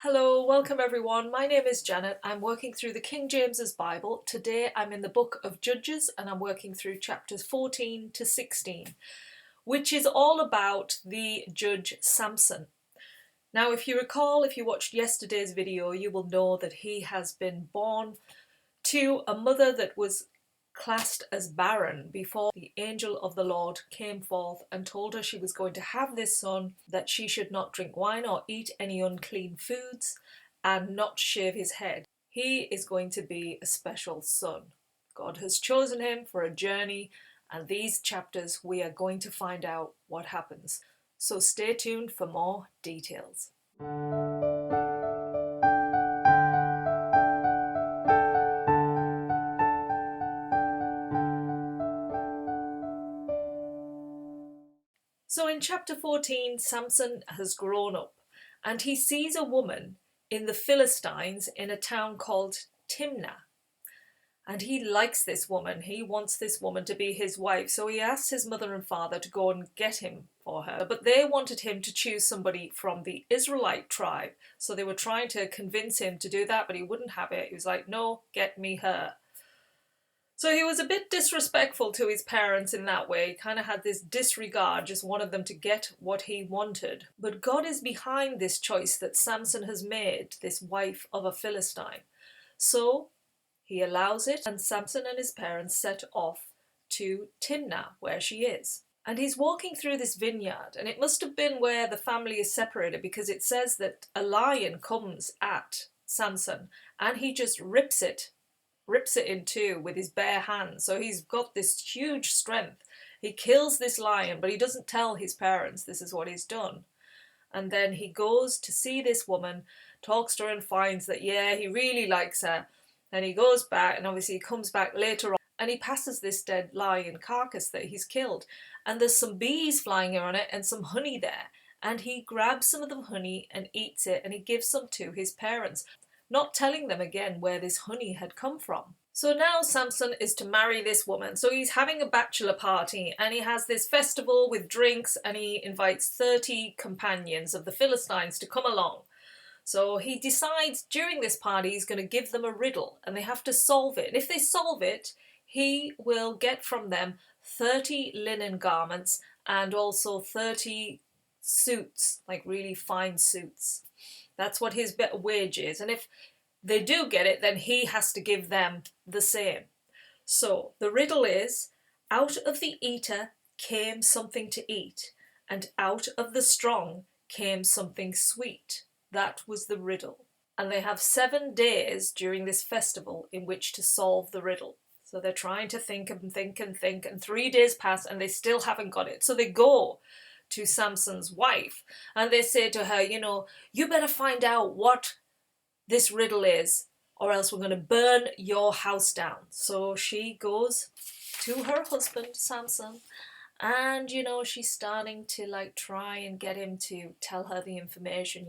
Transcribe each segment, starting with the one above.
Hello, welcome everyone. My name is Janet. I'm working through the King James's Bible. Today I'm in the book of Judges and I'm working through chapters 14 to 16, which is all about the judge Samson. Now, if you recall, if you watched yesterday's video, you will know that he has been born to a mother that was classed as barren before the angel of the Lord came forth and told her she was going to have this son, that she should not drink wine or eat any unclean foods and not shave his head. He is going to be a special son. God has chosen him for a journey, and these chapters we are going to find out what happens. So stay tuned for more details. So in chapter 14, Samson has grown up and he sees a woman in the Philistines in a town called Timnah. And he likes this woman. He wants this woman to be his wife. So he asks his mother and father to go and get him for her. But they wanted him to choose somebody from the Israelite tribe. So they were trying to convince him to do that, but he wouldn't have it. He was like, no, get me her. So he was a bit disrespectful to his parents in that way. He kind of had this disregard, just wanted them to get what he wanted. But God is behind this choice that Samson has made, this wife of a Philistine. So he allows it, and Samson and his parents set off to Timnah, where she is. And he's walking through this vineyard, and it must have been where the family is separated, because it says that a lion comes at Samson and he just rips it in two with his bare hands. So he's got this huge strength. He kills this lion, but he doesn't tell his parents this is what he's done. And then he goes to see this woman, talks to her and finds that, yeah, he really likes her. And he goes back, and obviously he comes back later on, and he passes this dead lion carcass that he's killed. And there's some bees flying on it and some honey there. And he grabs some of the honey and eats it, and he gives some to his parents, not telling them again where this honey had come from. So now Samson is to marry this woman. So he's having a bachelor party, and he has this festival with drinks, and he invites 30 companions of the Philistines to come along. So he decides during this party he's going to give them a riddle, and they have to solve it. And if they solve it, he will get from them 30 linen garments and also 30 suits, like really fine suits. That's what his wage is. And if they do get it, then he has to give them the same. So the riddle is, out of the eater came something to eat, and out of the strong came something sweet. That was the riddle. And they have 7 days during this festival in which to solve the riddle. So they're trying to think and think and think, and 3 days pass and they still haven't got it. So they go to Samson's wife and they say to her, you better find out what this riddle is, or else we're going to burn your house down. So she goes to her husband, Samson, and, she's starting to try and get him to tell her the information,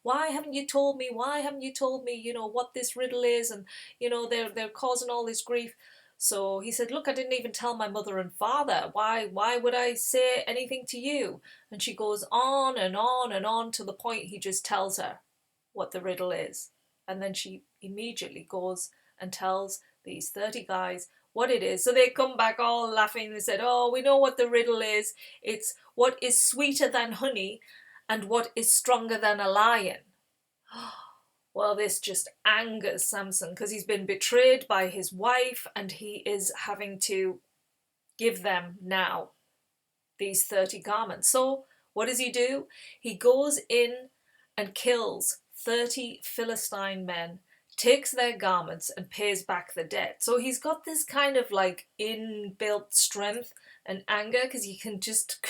why haven't you told me? Why haven't you told me, what this riddle is? And, they're causing all this grief. So he said, look, I didn't even tell my mother and father. Why would I say anything to you? And she goes on and on and on to the point he just tells her what the riddle is. And then she immediately goes and tells these 30 guys what it is. So they come back all laughing. They said, oh, we know what the riddle is. It's what is sweeter than honey and what is stronger than a lion. Well, this just angers Samson because he's been betrayed by his wife and he is having to give them now these 30 garments. So what does he do? He goes in and kills 30 Philistine men, takes their garments and pays back the debt. So he's got this kind of inbuilt strength and anger because he can just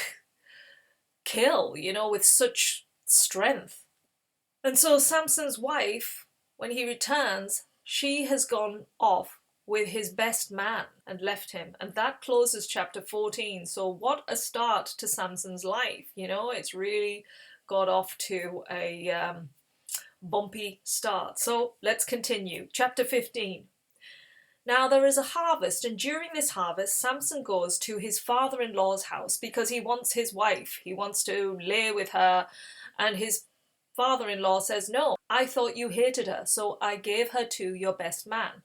kill, with such strength. And so Samson's wife, when he returns, she has gone off with his best man and left him. And that closes chapter 14. So what a start to Samson's life. It's really got off to a bumpy start. So let's continue. Chapter 15. Now there is a harvest, and during this harvest, Samson goes to his father-in-law's house because he wants his wife. He wants to lay with her, and his father-in-law says, no, I thought you hated her, so I gave her to your best man.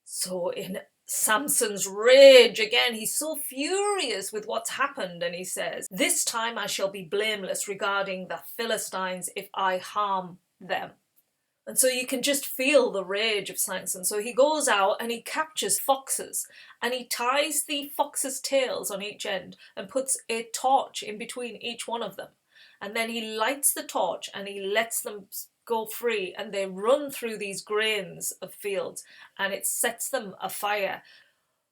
So in Samson's rage again, he's so furious with what's happened, and he says, this time I shall be blameless regarding the Philistines if I harm them. And so you can just feel the rage of Samson. So he goes out and he captures foxes, and he ties the foxes' tails on each end and puts a torch in between each one of them. And then he lights the torch and he lets them go free, and they run through these grains of fields, and it sets them afire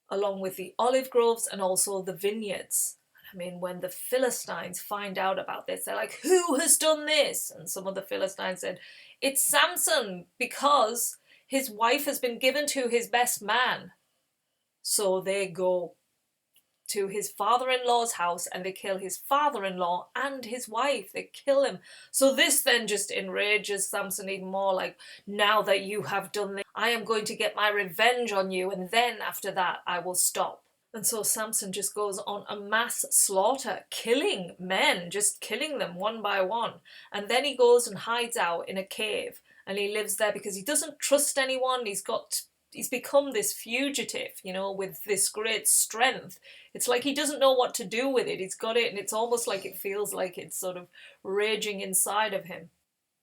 along with the olive groves and also the vineyards. I mean, when the Philistines find out about this, they're like, who has done this? And some of the Philistines said, it's Samson, because his wife has been given to his best man. So they go to his father-in-law's house and they kill his father-in-law and his wife. They kill him. So this then just enrages Samson even more, like, now that you have done this, I am going to get my revenge on you, and then after that I will stop. And so Samson just goes on a mass slaughter, killing men, just killing them one by one. And then he goes and hides out in a cave, and he lives there because he doesn't trust anyone. He's become this fugitive, you know, with this great strength. It's like he doesn't know what to do with it. He's got it, and it's almost like it feels like it's sort of raging inside of him.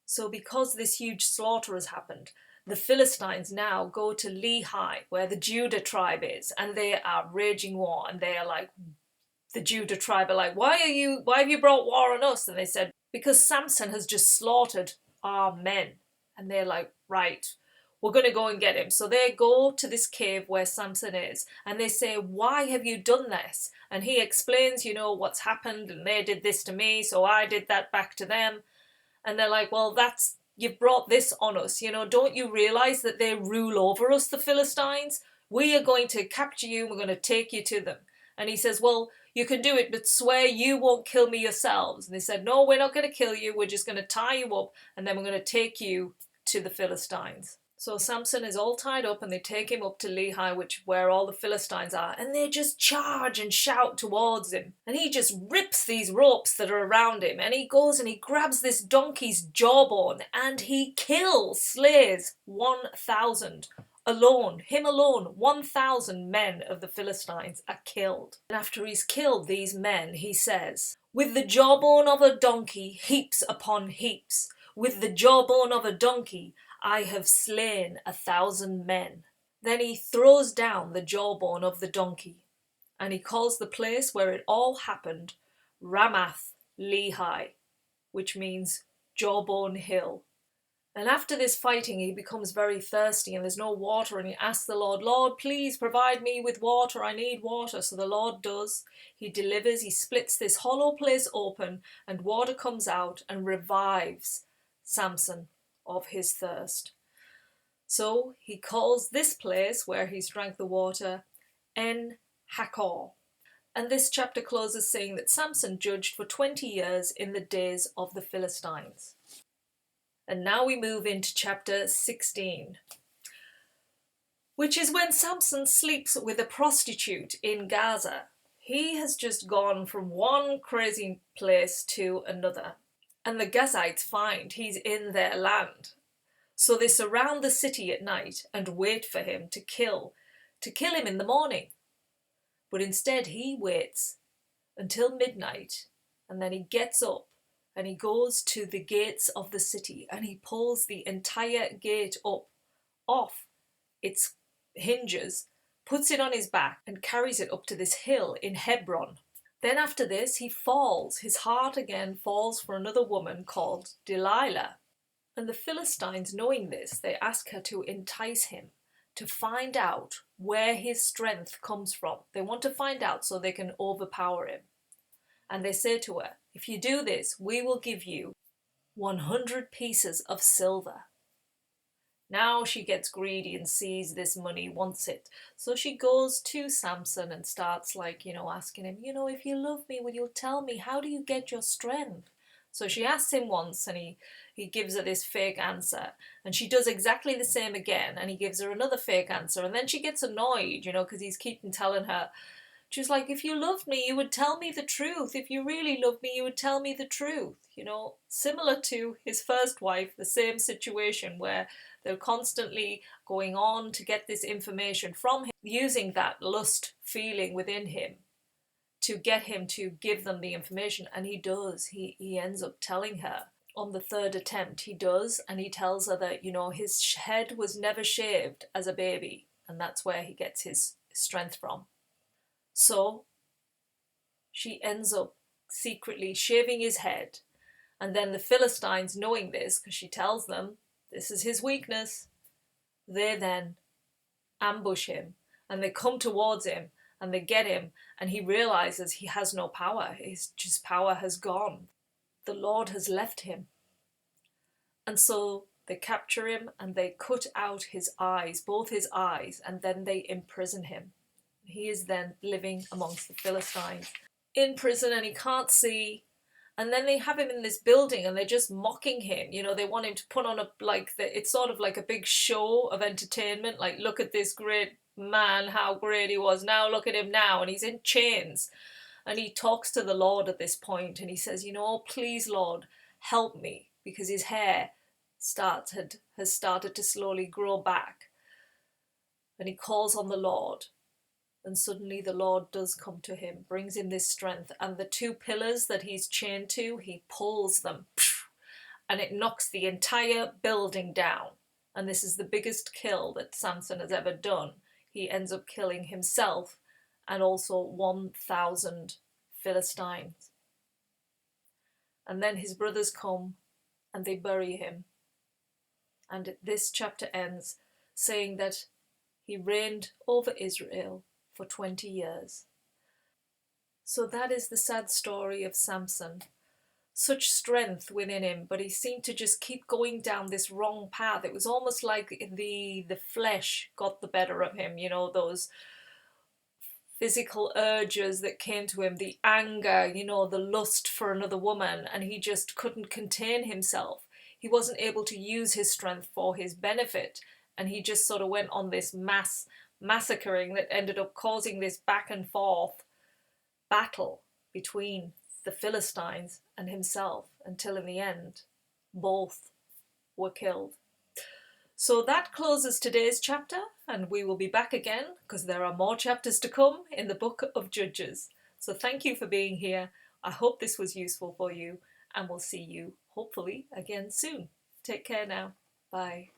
So because this huge slaughter has happened, the Philistines now go to Lehi, where the Judah tribe is, and they are raging war, and they are like, the Judah tribe are like, why have you brought war on us? And they said, because Samson has just slaughtered our men. And they're like, right, we're going to go and get him. So they go to this cave where Samson is, and they say, why have you done this? And he explains, you know, what's happened, and they did this to me, so I did that back to them. And they're like, well, you've brought this on us, you know, don't you realize that they rule over us, the Philistines? We are going to capture you, and we're going to take you to them. And he says, well, you can do it, but swear you won't kill me yourselves. And they said, no, we're not going to kill you, we're just going to tie you up, and then we're going to take you to the Philistines. So Samson is all tied up, and they take him up to Lehi, where all the Philistines are, and they just charge and shout towards him. And he just rips these ropes that are around him, and he goes and he grabs this donkey's jawbone, and he slays 1,000 alone. Him alone, 1,000 men of the Philistines are killed. And after he's killed these men, he says, with the jawbone of a donkey, heaps upon heaps. With the jawbone of a donkey, I have slain 1,000 men. Then he throws down the jawbone of the donkey, and he calls the place where it all happened Ramath Lehi, which means Jawbone Hill. And after this fighting, he becomes very thirsty, and there's no water, and he asks the Lord, Lord, please provide me with water, I need water. So the Lord does. He delivers, he splits this hollow place open, and water comes out and revives Samson of his thirst. So he calls this place where he's drank the water En Hakor. And this chapter closes saying that Samson judged for 20 years in the days of the Philistines. And now we move into chapter 16, which is when Samson sleeps with a prostitute in Gaza. He has just gone from one crazy place to another, and the Gazites find he's in their land. So they surround the city at night and wait for him to kill him in the morning. But instead he waits until midnight, and then he gets up and he goes to the gates of the city, and he pulls the entire gate up off its hinges, puts it on his back, and carries it up to this hill in Hebron. Then after this he falls, his heart again falls for another woman called Delilah. And the Philistines, knowing this, they ask her to entice him, to find out where his strength comes from. They want to find out so they can overpower him. And they say to her, if you do this, we will give you 100 pieces of silver. Now she gets greedy and sees this money, wants it. So she goes to Samson and starts asking him, if you love me, will you tell me, how do you get your strength? So she asks him once, and he gives her this fake answer, and she does exactly the same again, and he gives her another fake answer, and then she gets annoyed, because he's keeping telling her, She was like, if you loved me, you would tell me the truth. If you really loved me, you would tell me the truth. You know, similar to his first wife, the same situation where they're constantly going on to get this information from him, using that lust feeling within him to get him to give them the information. And he does. He ends up telling her on the third attempt. He does. And he tells her that, you know, his head was never shaved as a baby. And that's where he gets his strength from. So she ends up secretly shaving his head. And then the Philistines, knowing this, because she tells them this is his weakness, they then ambush him and they come towards him and they get him, and he realizes he has no power. His power has gone. The Lord has left him. And so they capture him and they cut out his eyes, both his eyes, and then they imprison him. He is then living amongst the Philistines in prison and he can't see. And then they have him in this building and they're just mocking him. You know, they want him to put on it's sort of like a big show of entertainment. Like, look at this great man, how great he was. Now look at him now. And he's in chains. And he talks to the Lord at this point and he says, you know, please, Lord, help me. Because his hair has started to slowly grow back. And he calls on the Lord. And suddenly the Lord does come to him, brings him this strength. And the two pillars that he's chained to, he pulls them. And it knocks the entire building down. And this is the biggest kill that Samson has ever done. He ends up killing himself and also 1,000 Philistines. And then his brothers come and they bury him. And this chapter ends saying that he reigned over Israel for 20 years. So that is the sad story of Samson. Such strength within him, but he seemed to just keep going down this wrong path. It was almost like the flesh got the better of him, you know, those physical urges that came to him, the anger, you know, the lust for another woman, and he just couldn't contain himself. He wasn't able to use his strength for his benefit, and he just sort of went on this massacring that ended up causing this back and forth battle between the Philistines and himself, until in the end both were killed. So that closes today's chapter, and we will be back again because there are more chapters to come in the book of Judges. So thank you for being here. I hope this was useful for you, and we'll see you hopefully again soon. Take care now. Bye.